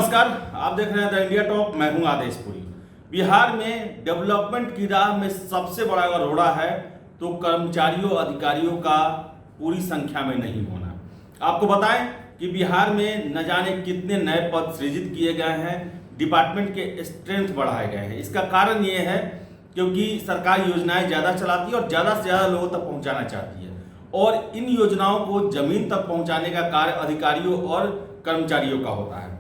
नमस्कार, आप देख रहे हैं द इंडिया टॉप। मैं हूं आदेशपुरी। बिहार में डेवलपमेंट की राह में सबसे बड़ा अगर रोड़ा है तो कर्मचारियों अधिकारियों का पूरी संख्या में नहीं होना। आपको बताएं कि बिहार में न जाने कितने नए पद सृजित किए गए हैं, डिपार्टमेंट के स्ट्रेंथ बढ़ाए गए हैं। इसका कारण ये है क्योंकि सरकार योजनाएं ज़्यादा चलाती है और ज़्यादा से ज़्यादा लोगों तक पहुँचाना चाहती है, और इन योजनाओं को ज़मीन तक पहुँचाने का कार्य अधिकारियों और कर्मचारियों का होता है।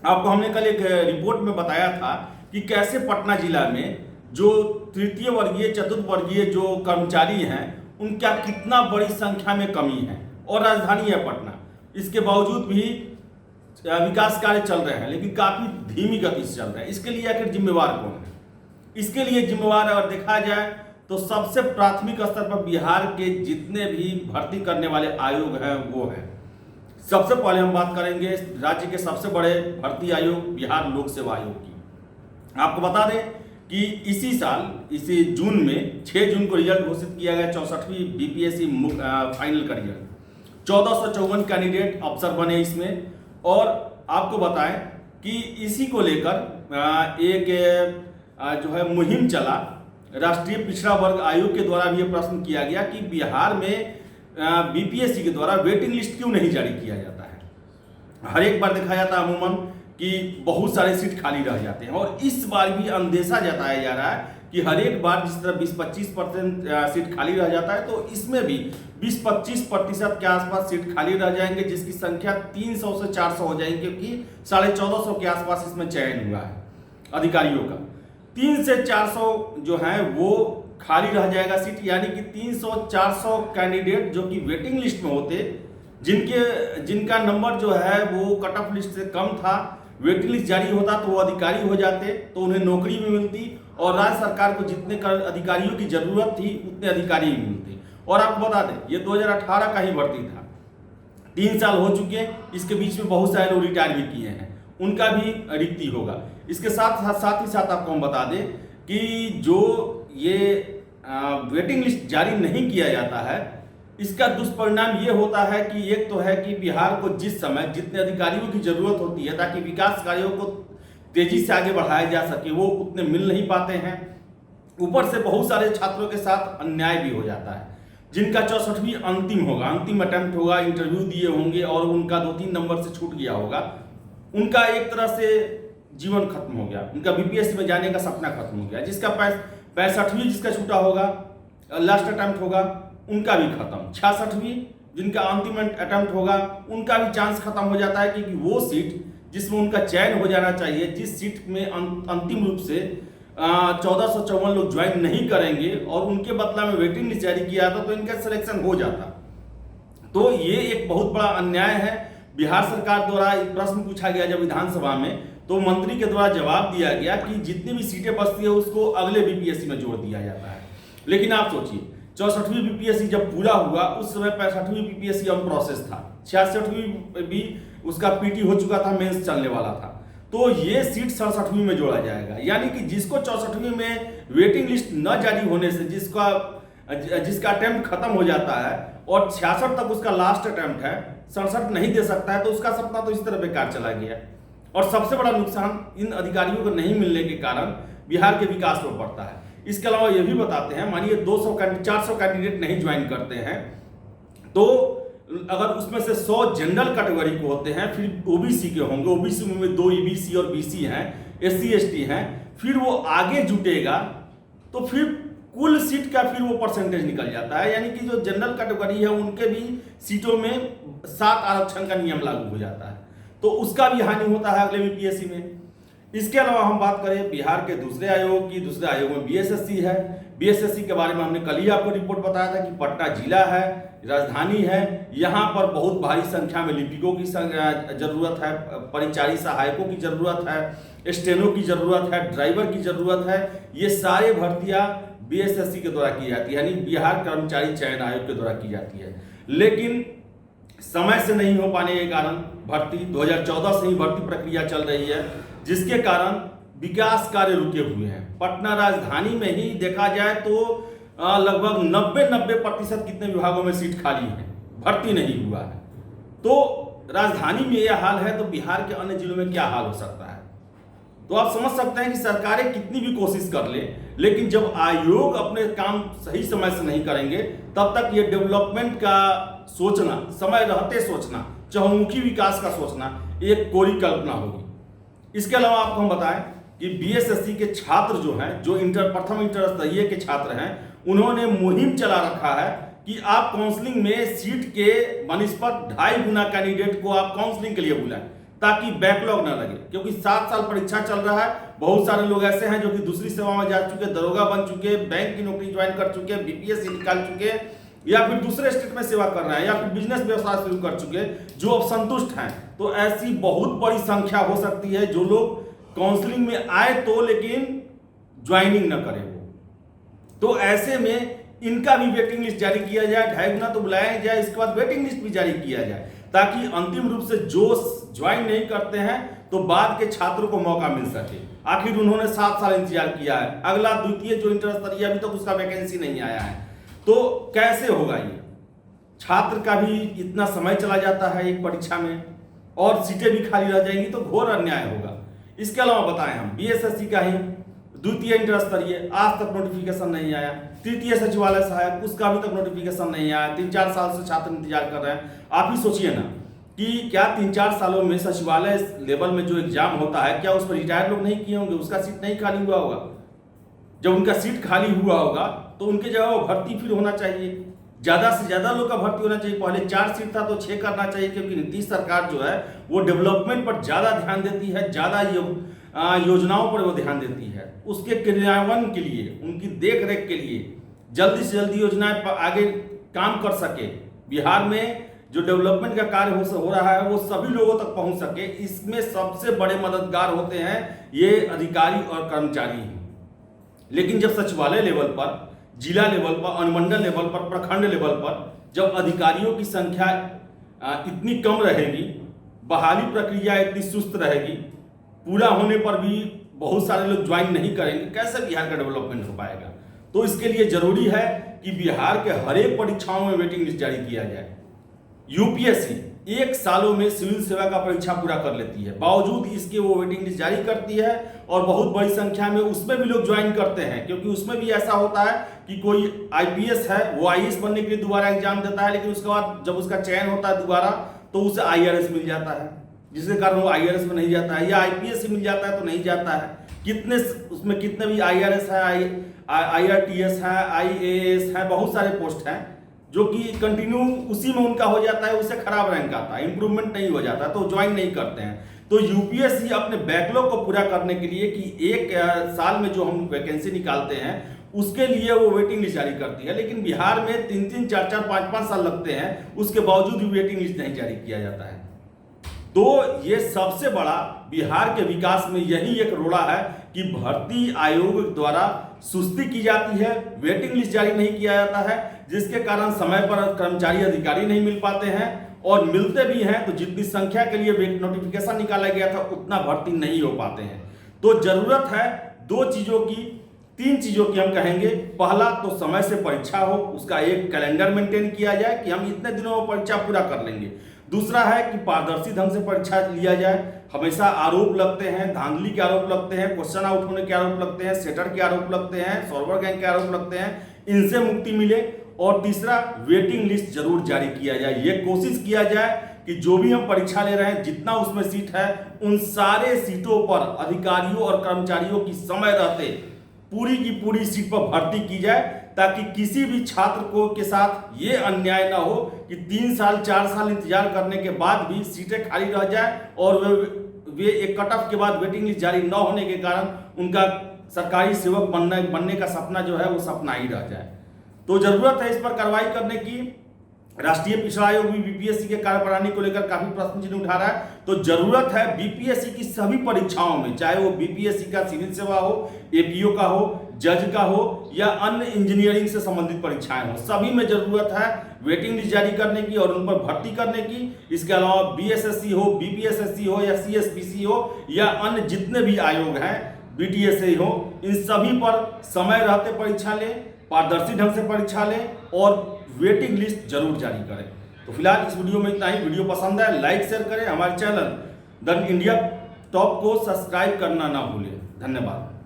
आपको हमने कल एक रिपोर्ट में बताया था कि कैसे पटना जिला में जो तृतीय वर्गीय चतुर्थ वर्गीय जो कर्मचारी हैं उनका कितना बड़ी संख्या में कमी है, और राजधानी है पटना। इसके बावजूद भी विकास कार्य चल रहे हैं, लेकिन काफ़ी धीमी गति से चल रहे हैं। इसके लिए आखिर जिम्मेवार कौन है? इसके लिए जिम्मेवार अगर देखा जाए तो सबसे प्राथमिक स्तर पर बिहार के जितने भी भर्ती करने वाले आयोग हैं वो हैं। सबसे पहले हम बात करेंगे राज्य के सबसे बड़े भर्ती आयोग बिहार लोक सेवा आयोग की। आपको बता दें कि इसी साल इसी जून में 6 जून को रिजल्ट घोषित किया गया 64वीं बीपीएससी फाइनल का रिजल्ट। 1454 कैंडिडेट अफसर बने इसमें। और आपको बताएं कि इसी को लेकर एक जो है मुहिम चला। राष्ट्रीय पिछड़ा वर्ग आयोग के द्वारा भी यह प्रश्न किया गया कि बिहार में बीपीएससी के द्वारा वेटिंग लिस्ट क्यों नहीं जारी किया जाता है। हर एक बार देखा जाता है अमूमन कि बहुत सारे सीट खाली रह जाते हैं, और इस बार भी अंदेशा जताया जा रहा है कि हर एक बार जिस तरह 20-25% सीट खाली रह जाता है, तो इसमें भी 20-25% के आसपास सीट खाली रह जाएंगे, जिसकी संख्या 300 से 400 हो जाएगी, क्योंकि 1450 के आसपास इसमें चयन हुआ है अधिकारियों का। 300 से 400 जो है वो खाली रह जाएगा सीट, यानी कि 300-400 कैंडिडेट जो कि वेटिंग लिस्ट में होते, जिनका नंबर जो है वो कट ऑफ लिस्ट से कम था, वेटिंग लिस्ट जारी होता तो वो अधिकारी हो जाते, तो उन्हें नौकरी भी मिलती, और राज्य सरकार को जितने अधिकारियों की जरूरत थी उतने अधिकारी भी मिलते। और आपको बता दें ये 2018 का ही भर्ती था, 3 साल हो चुके हैं। इसके बीच में बहुत सारे लोग रिटायर भी किए हैं, उनका भी रिक्ति होगा। इसके साथ ही साथ आपको हम बता दें कि जो ये वेटिंग लिस्ट जारी नहीं किया जाता है, इसका दुष्परिणाम ये होता है कि एक तो है कि बिहार को जिस समय जितने अधिकारियों की जरूरत होती है ताकि विकास कार्यों को तेजी से आगे बढ़ाया जा सके, वो उतने मिल नहीं पाते हैं। ऊपर से बहुत सारे छात्रों के साथ अन्याय भी हो जाता है, जिनका 64वीं अंतिम होगा, अंतिम अटेम्प्ट होगा, इंटरव्यू दिए होंगे और उनका 2-3 नंबर से छूट गया होगा, उनका एक तरह से जीवन खत्म हो गया, उनका बीपीएससी में जाने का सपना खत्म हो गया। जिसका 65वीं जिसका छूटा होगा, लास्ट अटेम्प्ट होगा, उनका भी खत्म। 66वीं जिनका अंतिम अटेम्प्ट होगा, उनका भी चांस खत्म हो जाता है, क्योंकि वो सीट जिसमें उनका चयन हो जाना चाहिए, जिस सीट में अंतिम रूप से 1454 लोग ज्वाइन नहीं करेंगे और उनके बदला में वेटिंग लिस्ट जारी किया था, तो इनका सिलेक्शन हो जाता। तो ये एक बहुत बड़ा अन्याय है। बिहार सरकार द्वारा एक प्रश्न पूछा गया जब विधानसभा में, तो मंत्री के द्वारा जवाब दिया गया कि जितनी भी सीटें बचती है उसको अगले बीपीएससी में जोड़ दिया जाता है। लेकिन आप सोचिए 64वीं बीपीएससी जब पूरा हुआ उस समय 65वीं बीपीएससी ऑन प्रोसेस था, 66वीं भी उसका पीटी हो चुका था, मेंस चलने वाला था। तो ये सीट 67वीं में जोड़ा जाएगा, यानी कि जिसको 64वीं में वेटिंग लिस्ट न जारी होने से जिसका अटेम्प्ट खत्म हो जाता है और 66 तक उसका लास्ट अटेम्प्ट है, 67 नहीं दे सकता है, तो उसका सपना तो इस तरह बेकार चला गया। और सबसे बड़ा नुकसान इन अधिकारियों को नहीं मिलने के कारण बिहार के विकास पर पड़ता है। इसके अलावा ये भी बताते हैं, मानिए 400 कैंडिडेट नहीं ज्वाइन करते हैं, तो अगर उसमें से 100 जनरल कैटेगरी को होते हैं, फिर ओबीसी के होंगे, ओबीसी में 2 ईबीसी और बीसी हैं, एससी एसटी हैं, फिर वो आगे जुटेगा तो फिर कुल सीट का फिर वो परसेंटेज निकल जाता है, यानी कि जो जनरल कैटेगरी है उनके भी सीटों में 7 आरक्षण का नियम लागू हो जाता है, तो उसका भी हानि होता है अगले बीपीएससी में। इसके अलावा हम बात करें बिहार के दूसरे आयोग की, दूसरे आयोग में बीएसएससी है। बीएसएससी के बारे में हमने कल ही आपको रिपोर्ट बताया था कि पटना जिला है, राजधानी है, यहाँ पर बहुत भारी संख्या में लिपिकों की जरूरत है, परिचारी सहायकों की जरूरत है, स्टेनो की जरूरत है, ड्राइवर की जरूरत है। ये सारे भर्तियाँ बीएसएससी के द्वारा की जाती है, यानी बिहार कर्मचारी चयन आयोग के द्वारा की जाती है। लेकिन समय से नहीं हो पाने के कारण भर्ती 2014 से ही भर्ती प्रक्रिया चल रही है, जिसके कारण विकास कार्य रुके हुए हैं। पटना राजधानी में ही देखा जाए तो लगभग 90% कितने विभागों में सीट खाली है, भर्ती नहीं हुआ है। तो राजधानी में यह हाल है तो बिहार के अन्य जिलों में क्या हाल हो सकता है। तो आप समझ सकते हैं कि सरकारें कितनी भी कोशिश कर ले, लेकिन जब आयोग अपने काम सही समय से नहीं करेंगे तब तक ये डेवलपमेंट का सोचना, समय रहते सोचना, चहुमुखी विकास का सोचना एक कोरी कल्पना होगी। इसके अलावा आपको हम बताएं कि बीएसएससी के छात्र जो हैं, जो प्रथम इंटर स्तरीय के छात्र हैं, उन्होंने मुहिम चला रखा है कि आप काउंसलिंग में सीट के बनिस्पत 2.5 गुना कैंडिडेट को आप काउंसलिंग के लिए बुलाएं ताकि बैकलॉग ना लगे, क्योंकि 7 साल परीक्षा चल रहा है। बहुत सारे लोग ऐसे हैं जो कि दूसरी सेवा में जा चुके, दरोगा बन चुके, बैंक की नौकरी ज्वाइन कर चुके, बीपीएससी निकाल चुके, या फिर दूसरे स्टेट में सेवा कर रहे हैं, या फिर बिजनेस व्यवसाय शुरू कर चुके, जो अब संतुष्ट हैं। तो ऐसी बहुत बड़ी संख्या हो सकती है जो लोग काउंसलिंग में आए तो लेकिन ज्वाइनिंग न करें वो। तो ऐसे में इनका भी वेटिंग लिस्ट जारी किया जाए, 2.5 गुना तो बुलाया जाए, इसके बाद वेटिंग लिस्ट भी जारी किया जाए ताकि अंतिम रूप से जो ज्वाइन नहीं करते हैं तो बाद के छात्रों को मौका मिल सके। आखिर उन्होंने 7 साल इंतजार किया है, अगला द्वितीय जो इंटर स्तरीय अभी तक उसका वैकेंसी नहीं आया है, तो कैसे होगा ये। छात्र का भी इतना समय चला जाता है एक परीक्षा में और सीटें भी खाली रह जाएंगी तो घोर अन्याय होगा। इसके अलावा बताएं हम बीएसएससी का ही द्वितीय इंटर स्तरीय आज तक नोटिफिकेशन नहीं आया, तृतीय सचिवालय सहायक उसका अभी तक नोटिफिकेशन नहीं आया, 3-4 साल से छात्र इंतजार कर रहे हैं। आप ही सोचिए ना कि क्या 3-4 सालों में सचिवालय लेवल में जो एग्जाम होता है, क्या उस पर रिटायर लोग नहीं किए होंगे, उसका सीट नहीं खाली हुआ होगा। जब उनका सीट खाली हुआ होगा तो उनके जगह वो भर्ती फिर होना चाहिए, ज़्यादा से ज़्यादा लोग का भर्ती होना चाहिए। पहले 4 सीट था तो 6 करना चाहिए, क्योंकि नीतीश सरकार जो है वो डेवलपमेंट पर ज़्यादा ध्यान देती है, ज़्यादा योजनाओं पर वो ध्यान देती है। उसके क्रियान्वयन के लिए, उनकी देख रेख के लिए जल्दी से जल्दी योजनाएं आगे काम कर सके, बिहार में जो डेवलपमेंट का कार्य हो रहा है वो सभी लोगों तक पहुंच सके। इसमें सबसे बड़े मददगार होते हैं ये अधिकारी और कर्मचारी हैं। लेकिन जब सचिवालय लेवल पर, जिला लेवल पर, अनुमंडल लेवल पर, प्रखंड लेवल पर जब अधिकारियों की संख्या इतनी कम रहेगी, बहाली प्रक्रिया इतनी सुस्त रहेगी, पूरा होने पर भी बहुत सारे लोग ज्वाइन नहीं करेंगे, कैसे बिहार का डेवलपमेंट हो पाएगा। तो इसके लिए जरूरी है कि बिहार के हर एक परीक्षाओं में वेटिंग लिस्ट जारी किया जाए। यूपीएससी 1 सालों में सिविल सेवा का परीक्षा पूरा कर लेती है, बावजूद इसके वो वेटिंग लिस्ट जारी करती है और बहुत बड़ी संख्या में उसमें भी लोग ज्वाइन करते हैं, क्योंकि उसमें भी ऐसा होता है कि कोई आईपीएस है, वो आईएएस बनने के लिए दोबारा एग्जाम देता है, लेकिन उसके बाद जब उसका चयन होता है दोबारा तो उसे आईआरएस मिल जाता है, जिसके कारण वो आईआरएस में नहीं जाता है, या आईपीएस मिल जाता है तो नहीं जाता है। कितने उसमें कितने भी आईआरएस है, आईआरटीएस है, आईएएस है, बहुत सारे पोस्ट हैं जो कि कंटिन्यू उसी में उनका हो जाता है, उससे खराब रैंक आता है, इंप्रूवमेंट नहीं हो जाता, तो ज्वाइन नहीं करते हैं। तो यूपीएससी अपने बैकलॉग को पूरा करने के लिए कि 1 साल में जो हम वैकेंसी निकालते हैं उसके लिए वो वेटिंग लिस्ट जारी करती है, लेकिन बिहार में 3-3, 4-4, 5-5 साल लगते हैं, उसके बावजूद भी वेटिंग लिस्ट नहीं जारी किया जाता है। तो ये सबसे बड़ा बिहार के विकास में यही एक रोड़ा है कि भर्ती आयोग द्वारा सुस्ती की जाती है, वेटिंग लिस्ट जारी नहीं किया जाता है, जिसके कारण समय पर कर्मचारी अधिकारी नहीं मिल पाते हैं, और मिलते भी हैं तो जितनी संख्या के लिए नोटिफिकेशन निकाला गया था उतना भर्ती नहीं हो पाते हैं। तो जरूरत है 2 चीजों की, 3 चीजों की हम कहेंगे। पहला तो समय से परीक्षा हो, उसका एक कैलेंडर मेंटेन किया जाए कि हम इतने दिनों में परीक्षा पूरा कर लेंगे। दूसरा है कि पारदर्शी ढंग से परीक्षा लिया जाए। हमेशा आरोप लगते हैं, धांधली के आरोप लगते हैं, क्वेश्चन आउट होने के आरोप लगते हैं, सेटर के आरोप लगते हैं, सर्वर गैंग के आरोप लगते हैं, इनसे मुक्ति मिले। और तीसरा, वेटिंग लिस्ट जरूर जारी किया जाए। ये कोशिश किया जाए कि जो भी हम परीक्षा ले रहे हैं, जितना उसमें सीट है, उन सारे सीटों पर अधिकारियों और कर्मचारियों की समय रहते पूरी की पूरी सीट पर भर्ती की जाए, ताकि किसी भी छात्र को के साथ ये अन्याय ना हो कि 3 साल 4 साल इंतजार करने के बाद भी सीटें खाली रह जाए और वे एक कट ऑफ के बाद वेटिंग लिस्ट जारी न होने के कारण उनका सरकारी सेवक बनने का सपना जो है वो सपना ही रह जाए। तो जरूरत है इस पर कार्रवाई करने की। राष्ट्रीय पिछड़ा आयोग भी बीपीएससी के कार्यप्रणाली को लेकर काफी प्रश्न चिन्ह उठा रहा है। तो जरूरत है बीपीएससी की सभी परीक्षाओं में, चाहे वो बीपीएससी का सिविल सेवा हो, एपीओ का हो, जज का हो या अन्य इंजीनियरिंग से संबंधित परीक्षाएं हो, सभी में जरूरत है वेटिंग लिस्ट जारी करने की और उन पर भर्ती करने की। इसके अलावा बीएसएससी हो, बीपीएसएससी हो या सीएसपीसी हो या अन्य जितने भी आयोग हैं, बीटीएसए हो, इन सभी पर समय रहते परीक्षा लें, पारदर्शी ढंग से परीक्षा लें और वेटिंग लिस्ट जरूर जारी करें। तो फिलहाल इस वीडियो में इतना ही। वीडियो पसंद है लाइक शेयर करें, हमारे चैनल द इंडिया टॉप को सब्सक्राइब करना ना भूलें। धन्यवाद।